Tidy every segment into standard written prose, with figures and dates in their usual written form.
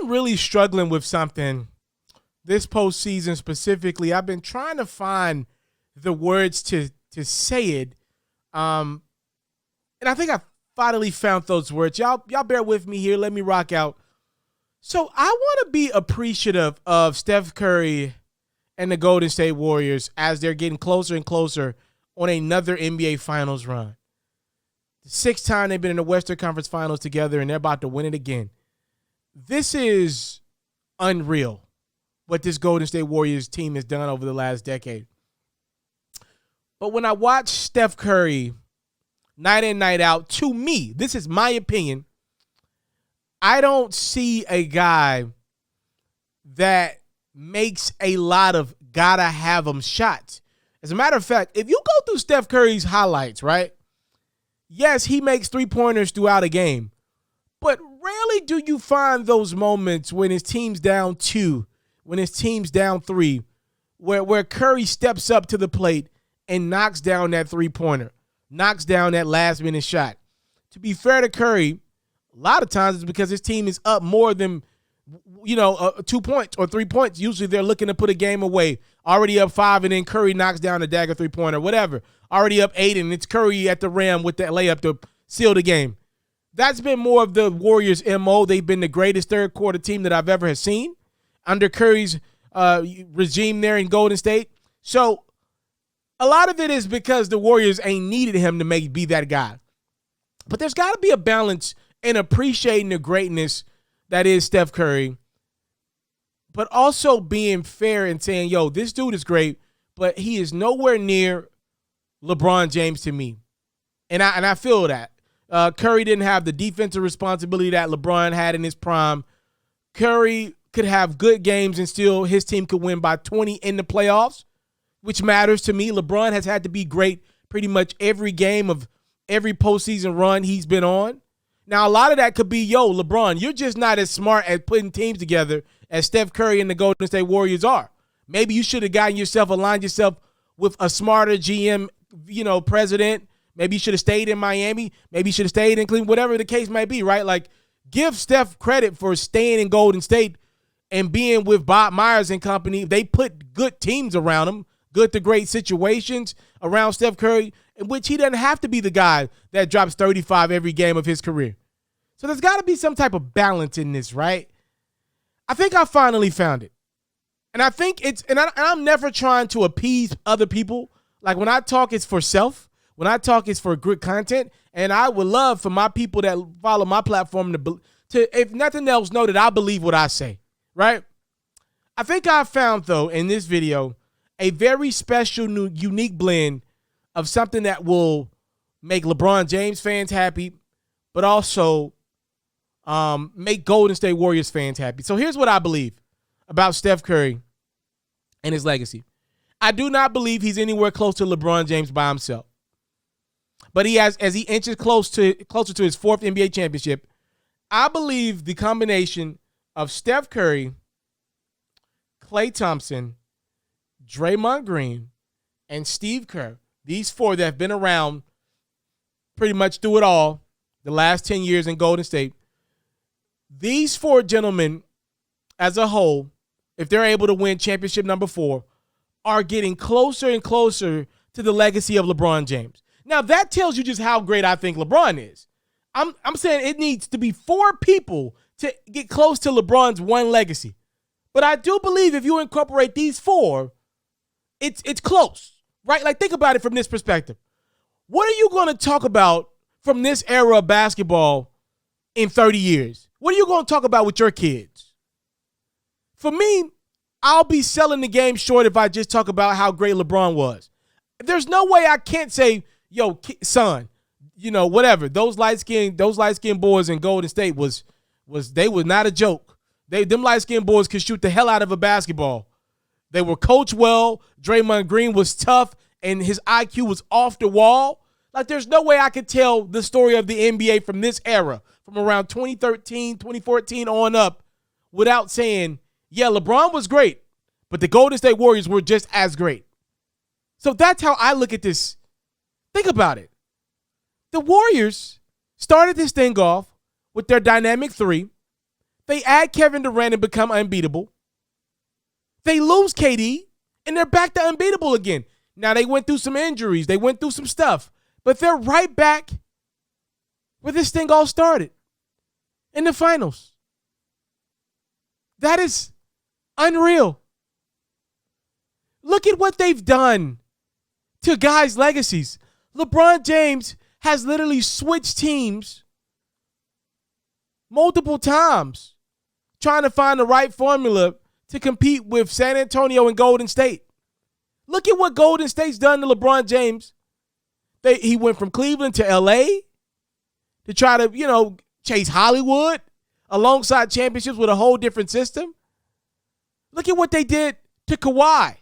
been really struggling with something this postseason specifically. I've been trying to find the words to say it. And I think I finally found those words. Y'all bear with me here. Let me rock out. So I want to be appreciative of Steph Curry and the Golden State Warriors as they're getting closer and closer on another NBA Finals run. The sixth time they've been in the Western Conference Finals together, and they're about to win it again. This is unreal what this Golden State Warriors team has done over the last decade. But when I watch Steph Curry night in, night out, to me, this is my opinion, I don't see a guy that makes a lot of gotta have them shots. As a matter of fact, if you go through Steph Curry's highlights, right? Yes, he makes three-pointers throughout a game. But rarely do you find those moments when his team's down 2, when his team's down 3, where Curry steps up to the plate and knocks down that three-pointer, knocks down that last-minute shot. To be fair to Curry, a lot of times it's because his team is up more than 2 points or 3 points. Usually they're looking to put a game away, already up 5, and then Curry knocks down a dagger three-pointer, whatever. Already up 8, and it's Curry at the rim with that layup to seal the game. That's been more of the Warriors' MO. They've been the greatest third-quarter team that I've ever seen under Curry's regime there in Golden State. So a lot of it is because the Warriors ain't needed him to be that guy. But there's got to be a balance in appreciating the greatness that is Steph Curry, but also being fair and saying, yo, this dude is great, but he is nowhere near LeBron James to me. And I feel that. Curry didn't have the defensive responsibility that LeBron had in his prime. Curry could have good games and still his team could win by 20 in the playoffs, which matters to me. LeBron has had to be great pretty much every game of every postseason run he's been on. Now, a lot of that could be, LeBron, you're just not as smart at putting teams together as Steph Curry and the Golden State Warriors are. Maybe you should have aligned yourself with a smarter GM, president. Maybe you should have stayed in Miami. Maybe you should have stayed in Cleveland, whatever the case might be, right? Like, give Steph credit for staying in Golden State and being with Bob Myers and company. They put good teams around him, good to great situations around Steph Curry, in which he doesn't have to be the guy that drops 35 every game of his career. So there's got to be some type of balance in this, right? I think I finally found it. And I think I'm never trying to appease other people. Like when I talk, it's for self. When I talk, it's for good content. And I would love for my people that follow my platform to if nothing else, know that I believe what I say, right? I think I found, though, in this video, a very special, new, unique blend of something that will make LeBron James fans happy, but also make Golden State Warriors fans happy. So here's what I believe about Steph Curry and his legacy. I do not believe he's anywhere close to LeBron James by himself. But as he inches closer to his 4th NBA championship, I believe the combination of Steph Curry, Klay Thompson, Draymond Green, and Steve Kerr, these 4 that have been around pretty much through it all, the last 10 years in Golden State, these 4 gentlemen as a whole, if they're able to win championship number 4, are getting closer and closer to the legacy of LeBron James. Now, that tells you just how great I think LeBron is. I'm saying it needs to be 4 people to get close to LeBron's one legacy. But I do believe if you incorporate these 4, it's close. Right? Like, think about it from this perspective. What are you going to talk about from this era of basketball in 30 years? What are you going to talk about with your kids? For me, I'll be selling the game short if I just talk about how great LeBron was. There's no way I can't say, yo, son, whatever. Those light-skinned boys in Golden State was not a joke. Them light-skinned boys could shoot the hell out of a basketball. They were coached well. Draymond Green was tough, and his IQ was off the wall. Like, there's no way I could tell the story of the NBA from this era, from around 2013, 2014 on up, without saying, yeah, LeBron was great, but the Golden State Warriors were just as great. So that's how I look at this. Think about it. The Warriors started this thing off with their dynamic 3. They add Kevin Durant and become unbeatable. They lose KD, and they're back to unbeatable again. Now, they went through some injuries. They went through some stuff. But they're right back where this thing all started, in the finals. That is unreal. Look at what they've done to guys' legacies. LeBron James has literally switched teams multiple times trying to find the right formula to compete with San Antonio and Golden State. Look at what Golden State's done to LeBron James. He went from Cleveland to L.A. to try to, chase Hollywood alongside championships with a whole different system. Look at what they did to Kawhi.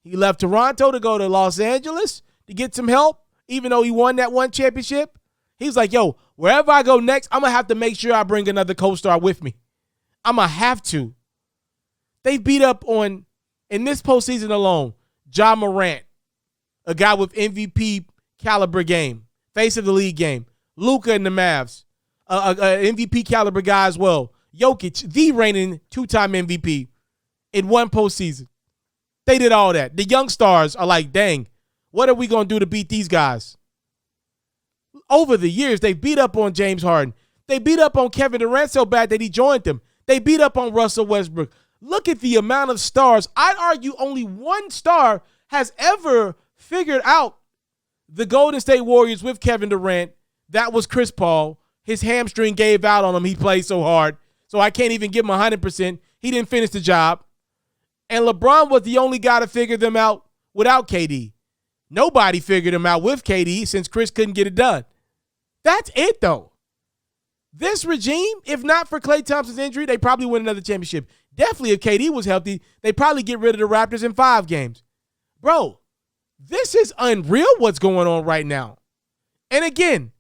He left Toronto to go to Los Angeles to get some help, even though he won that one championship. He was like, yo, wherever I go next, I'm going to have to make sure I bring another co-star with me. I'm going to have to. They beat up on, in this postseason alone, Ja Morant, a guy with MVP caliber game, face of the league game. Luka and the Mavs, a MVP caliber guy as well. Jokic, the reigning two-time MVP in one postseason. They did all that. The young stars are like, dang, what are we going to do to beat these guys? Over the years, they beat up on James Harden. They beat up on Kevin Durant so bad that he joined them. They beat up on Russell Westbrook. Look at the amount of stars. I'd argue only one star has ever figured out the Golden State Warriors with Kevin Durant. That was Chris Paul. His hamstring gave out on him. He played so hard. So I can't even give him 100%. He didn't finish the job. And LeBron was the only guy to figure them out without KD. Nobody figured him out with KD since Chris couldn't get it done. That's it, though. This regime, if not for Klay Thompson's injury, they probably win another championship. Definitely if KD was healthy, they probably get rid of the Raptors in 5 games. Bro, this is unreal what's going on right now. And again,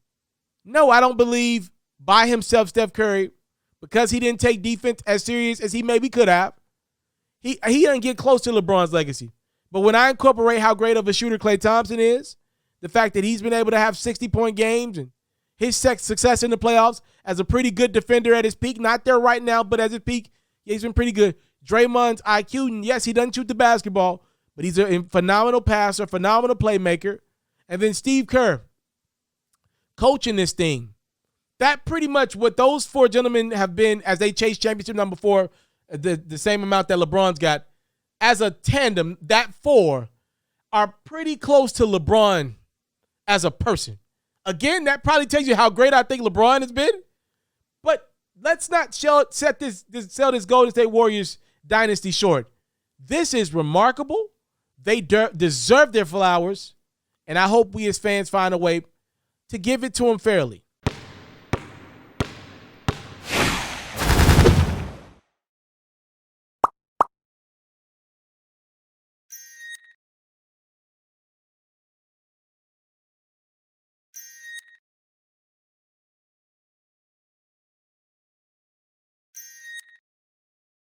no, I don't believe by himself Steph Curry, because he didn't take defense as serious as he maybe could have. He doesn't get close to LeBron's legacy. But when I incorporate how great of a shooter Klay Thompson is, the fact that he's been able to have 60-point games and his success in the playoffs as a pretty good defender at his peak, not there right now, but at his peak, yeah, he's been pretty good. Draymond's IQ, and yes, he doesn't shoot the basketball, but he's a phenomenal passer, phenomenal playmaker. And then Steve Kerr coaching this thing. That pretty much what those 4 gentlemen have been as they chase championship number 4, the same amount that LeBron's got. As a tandem, that 4 are pretty close to LeBron as a person. Again, that probably tells you how great I think LeBron has been. But let's not sell this Golden State Warriors dynasty short. This is remarkable. They deserve their flowers. And I hope we as fans find a way to give it to them fairly.